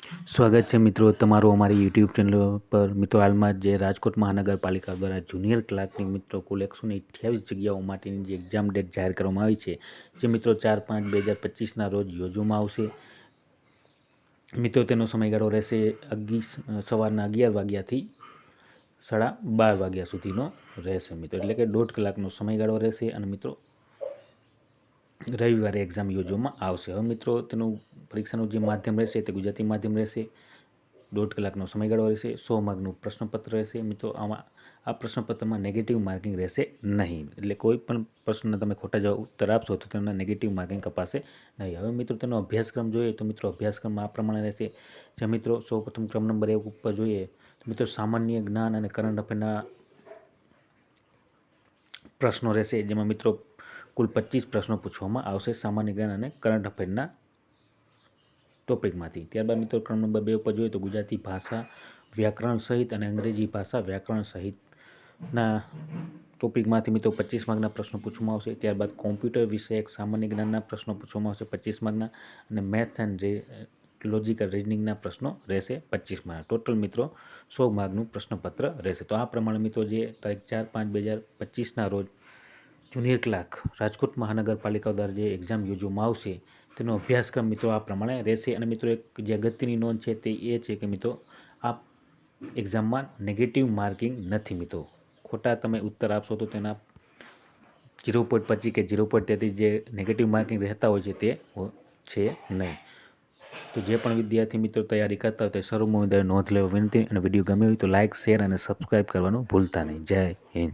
સ્વાગત છે મિત્રો તમારું અમારી યુટ્યુબ ચેનલ પર। મિત્રો હાલમાં જે રાજકોટ મહાનગરપાલિકા દ્વારા જુનિયર ક્લાર્કની મિત્રો કુલ 128 જગ્યાઓ માટેની જે એક્ઝામ ડેટ જાહેર કરવામાં આવી છે, જે મિત્રો 4/5/2025ના રોજ યોજવામાં આવશે। મિત્રો તેનો સમયગાળો રહેશે સવારના 11 વાગ્યાથી 12:30 વાગ્યા સુધીનો રહેશે મિત્રો, એટલે કે 1.5 કલાકનો સમયગાળો રહેશે અને મિત્રો રવિવારે એક્ઝામ યોજવામાં આવશે। હવે મિત્રો તેનું પરીક્ષાનું જે માધ્યમ રહેશે તે ગુજરાતી માધ્યમ રહેશે। 1.5 કલાકનો સમયગાળો રહેશે। 100 માર્કનું પ્રશ્નપત્ર રહેશે। મિત્રો આ પ્રશ્નપત્રમાં નેગેટિવ માર્કિંગ રહેશે નહીં, એટલે કોઈ પણ પ્રશ્નના તમે ખોટા જવાબ ઉત્તર આપશો તો તેના નેગેટિવ માર્કિંગ કપાશે નહીં। હવે મિત્રો તેનો અભ્યાસક્રમ જોઈએ તો મિત્રો અભ્યાસક્રમ આ પ્રમાણે રહેશે। જે મિત્રો સૌપ્રથમ ક્રમ નંબર 1 ઉપર જોઈએ તો મિત્રો સામાન્ય જ્ઞાન અને કરંટ અફેરના પ્રશ્નો રહેશે, જેમાં મિત્રો કુલ 25 પ્રશ્નો પૂછવામાં આવશે સામાન્ય જ્ઞાન અને કરંટ અફેરના ટોપિકમાંથી। ત્યારબાદ મિત્રો ક્રમ નંબર 2 ઉપર જોઈએ તો ગુજરાતી ભાષા વ્યાકરણ સહિત અને અંગ્રેજી ભાષા વ્યાકરણ સહિતના ટોપિકમાંથી મિત્રો 25 માર્કના પ્રશ્નો પૂછવામાં આવશે। ત્યારબાદ કોમ્પ્યુટર વિષયક સામાન્ય જ્ઞાનના પ્રશ્નો પૂછવામાં આવશે 25 માર્કના, અને મેથ એન્ડ લોજિકલ રિઝનિંગના પ્રશ્નો રહેશે 25 માર્કના। ટોટલ મિત્રો 100 માર્કનું પ્રશ્નપત્ર રહેશે। તો આ પ્રમાણે મિત્રો જે તારીખ 4/5/2025ના રોજ જુનિયર ક્લાર્ક રાજકોટ મહાનગરપાલિકા દ્વારા જે એક્ઝામ યોજવામાં આવશે તેનો અભ્યાસક્રમ મિત્રો આ પ્રમાણે રહેશે। અને મિત્રો એક જે અગત્યની નોંધ છે તે એ છે કે મિત્રો આ એક્ઝામમાં નેગેટિવ માર્કિંગ નથી મિત્રો। ખોટા તમે ઉત્તર આપશો તો તેના 0.25 કે 0.33 જે નેગેટિવ માર્કિંગ રહેતા હોય છે તે છે નહીં। તો જે પણ વિદ્યાર્થી મિત્રો તૈયારી કરતા હોય તે સર્વમોહિદાએ નોંધ લેવા વિનંતી, અને વિડીયો ગમ્યો હોય તો લાઇક, શેર અને સબસ્ક્રાઈબ કરવાનું ભૂલતા નહીં। જય હિન્દ।